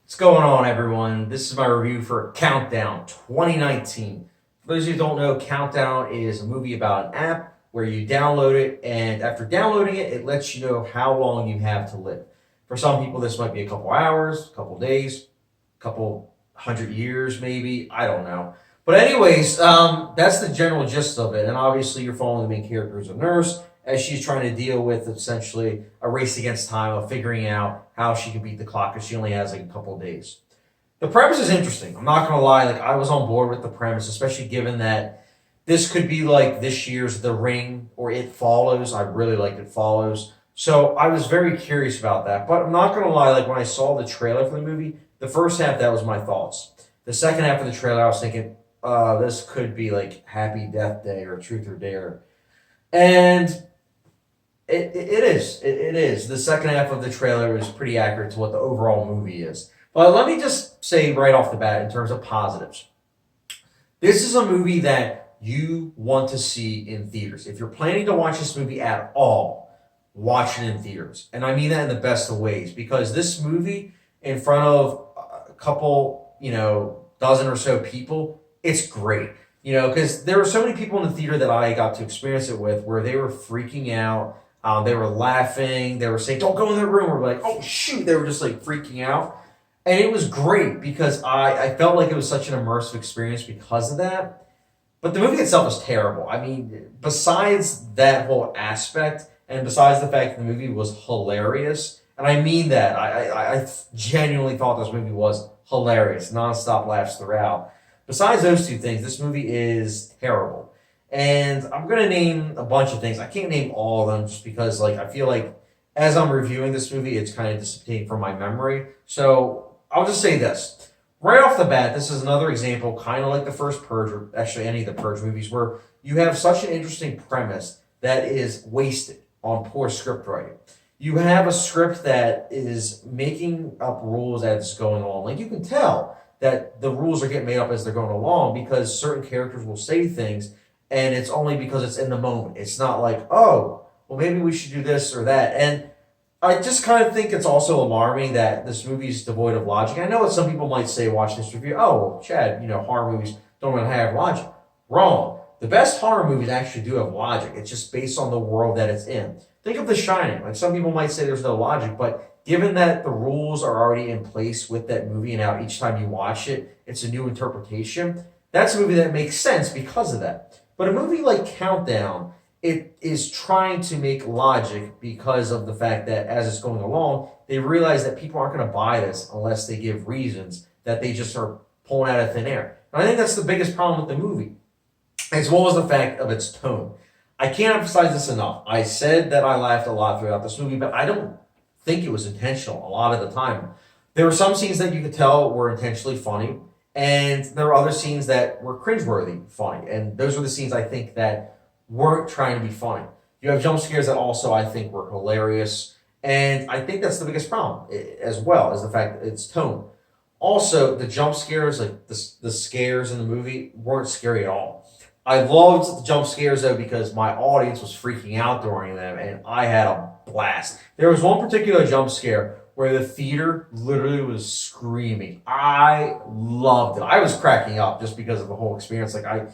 What's going on, everyone? This is my review for Countdown 2019. For those of you who don't know, Countdown is a movie about an app where you download it, and after downloading it, it lets you know how long you have to live. For some people, this might be a couple hours, a couple days, a couple hundred years, maybe. I don't know. But, anyways, that's the general gist of it. And obviously, you're following the main character as a nurse as she's trying to deal with essentially a race against time of figuring out how she can beat the clock because she only has like a couple of days. The premise is interesting. I'm not gonna lie, like I was on board with the premise, especially given that this could be like this year's The Ring or It Follows. I really liked It Follows. So I was very curious about that. But I'm not gonna lie, like when I saw the trailer for the movie, the first half that was my thoughts. The second half of the trailer, I was thinking, this could be like Happy Death Day or Truth or Dare. And it is. The second half of the trailer is pretty accurate to what the overall movie is. But let me just say right off the bat, in terms of positives, this is a movie that you want to see in theaters. If you're planning to watch this movie at all, watch it in theaters. And I mean that in the best of ways because this movie, in front of a couple, dozen or so people, it's great. Because there were so many people in the theater that I got to experience it with where they were freaking out. They were laughing. They were saying, "Don't go in that room." Or like, "Oh shoot!" They were just like freaking out, and it was great because I felt like it was such an immersive experience because of that. But the movie itself was terrible. I mean, besides that whole aspect, and besides the fact that the movie was hilarious, and I mean that, I genuinely thought this movie was hilarious, nonstop laughs throughout. Besides those two things, this movie is terrible. And I'm gonna name a bunch of things. I can't name all of them just because like I feel like as I'm reviewing this movie, it's kind of dissipating from my memory. So I'll just say this. Right off the bat, this is another example, kind of like the first Purge, or actually any of the Purge movies, where you have such an interesting premise that is wasted on poor script writing. You have a script that is making up rules as it's going along. Like you can tell that the rules are getting made up as they're going along because certain characters will say things and it's only because it's in the moment. It's not like, oh, well, maybe we should do this or that. And I just kind of think it's also alarming that this movie is devoid of logic. I know that some people might say, watch this review, oh, well, Chad, horror movies don't really have logic. Wrong. The best horror movies actually do have logic. It's just based on the world that it's in. Think of The Shining. Like some people might say there's no logic, but given that the rules are already in place with that movie and how each time you watch it, it's a new interpretation, that's a movie that makes sense because of that. But a movie like Countdown, it is trying to make logic because of the fact that as it's going along, they realize that people aren't going to buy this unless they give reasons that they just are pulling out of thin air. And I think that's the biggest problem with the movie, as well as the fact of its tone. I can't emphasize this enough. I said that I laughed a lot throughout this movie, but I don't think it was intentional a lot of the time. There were some scenes that you could tell were intentionally funny, and there were other scenes that were cringeworthy funny. And those were the scenes I think that weren't trying to be funny. You have jump scares that also I think were hilarious. And I think that's the biggest problem as well, is the fact that it's tone. Also, the jump scares, like the scares in the movie, weren't scary at all. I loved the jump scares though because my audience was freaking out during them and I had a blast. There was one particular jump scare where the theater literally was screaming. I loved it. I was cracking up just because of the whole experience. It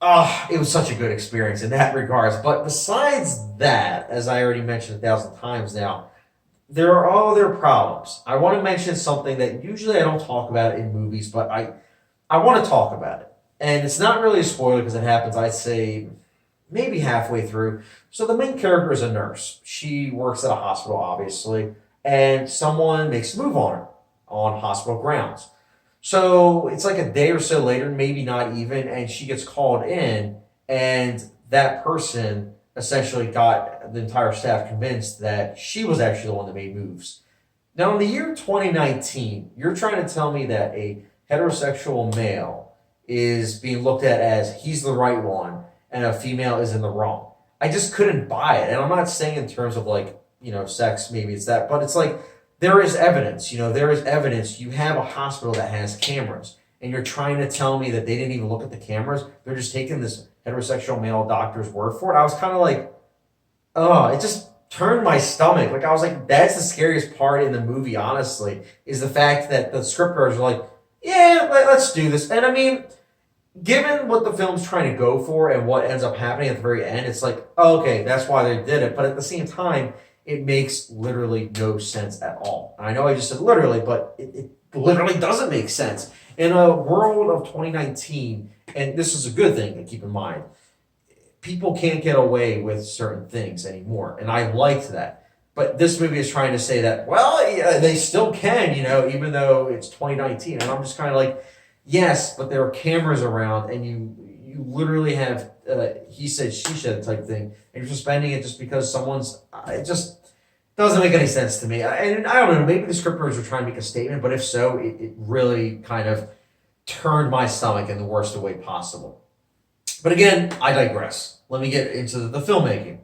was such a good experience in that regards. But besides that, as I already mentioned 1,000 times now, there are other problems. I want to mention something that usually I don't talk about in movies, but I want to talk about it. And it's not really a spoiler because it happens, I'd say, maybe halfway through. So the main character is a nurse. She works at a hospital, obviously, and someone makes a move on her on hospital grounds. So it's like a day or so later, maybe not even, and she gets called in, and that person essentially got the entire staff convinced that she was actually the one that made moves. Now, in the year 2019, you're trying to tell me that a heterosexual male is being looked at as he's the right one and a female is in the wrong. I just couldn't buy it. And I'm not saying in terms of like, sex, maybe it's that, but it's like there is evidence, there is evidence. You have a hospital that has cameras and you're trying to tell me that they didn't even look at the cameras. They're just taking this heterosexual male doctor's word for it. I was kind of like, oh, it just turned my stomach. Like I was like, that's the scariest part in the movie. Honestly, is the fact that the scriptwriters are like, yeah, let's do this. And I mean, given what the film's trying to go for and what ends up happening at the very end, it's like, oh, okay, that's why they did it. But at the same time, it makes literally no sense at all. And I know I just said literally, but it literally doesn't make sense. In a world of 2019, and this is a good thing to keep in mind, people can't get away with certain things anymore. And I liked that. But this movie is trying to say that, well, yeah, they still can, even though it's 2019. And I'm just kind of like, yes, but there are cameras around, and you literally have he said, she said type thing, and you're suspending it just because someone's. It just doesn't make any sense to me. And I don't know. Maybe the scriptwriters were trying to make a statement, but if so, it really kind of turned my stomach in the worst way possible. But again, I digress. Let me get into the filmmaking.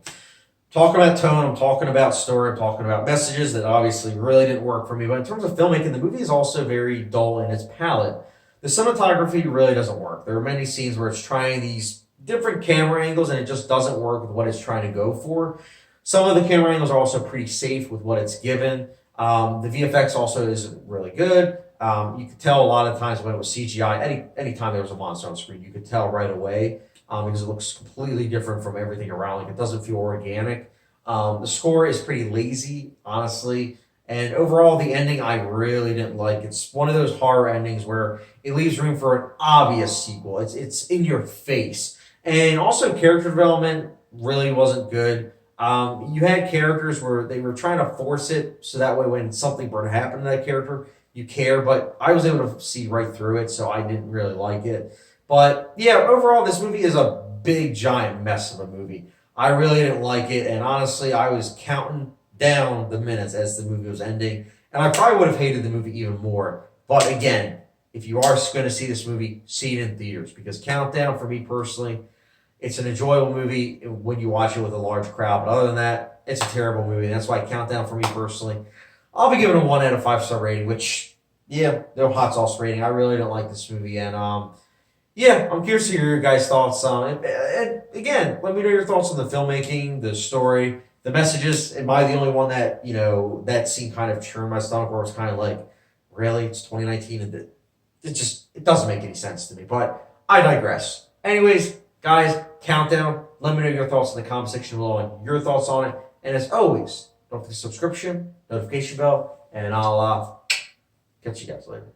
Talking about tone, I'm talking about story, I'm talking about messages that obviously really didn't work for me. But in terms of filmmaking, the movie is also very dull in its palette. The cinematography really doesn't work. There are many scenes where it's trying these different camera angles and it just doesn't work with what it's trying to go for. Some of the camera angles are also pretty safe with what it's given. The VFX also isn't really good. You could tell a lot of times when it was CGI, any time there was a monster on screen, you could tell right away because it looks completely different from everything around. Like it doesn't feel organic. The score is pretty lazy, honestly. And overall, the ending I really didn't like. It's one of those horror endings where it leaves room for an obvious sequel. It's in your face. And also character development really wasn't good. You had characters where they were trying to force it so that way when something were to happen to that character, you care. But I was able to see right through it, so I didn't really like it. But yeah, overall, this movie is a big, giant mess of a movie. I really didn't like it, and honestly, I was counting down the minutes as the movie was ending, and I probably would have hated the movie even more. But again, if you are going to see this movie, see it in theaters because Countdown, for me personally, it's an enjoyable movie when you watch it with a large crowd. But other than that, it's a terrible movie. And that's why Countdown, for me personally, I'll be giving it a 1 out of 5 star rating, which, yeah, no hot sauce rating. I really don't like this movie. And yeah, I'm curious to hear your guys' thoughts on it. And again, let me know your thoughts on the filmmaking, the story, the messages. Am I the only one that, that scene kind of churned my stomach where it's kind of like, really? It's 2019 and it doesn't make any sense to me. But I digress. Anyways, guys, Countdown. Let me know your thoughts in the comment section below and your thoughts on it. And as always, don't forget subscription, notification bell, and I'll catch you guys later.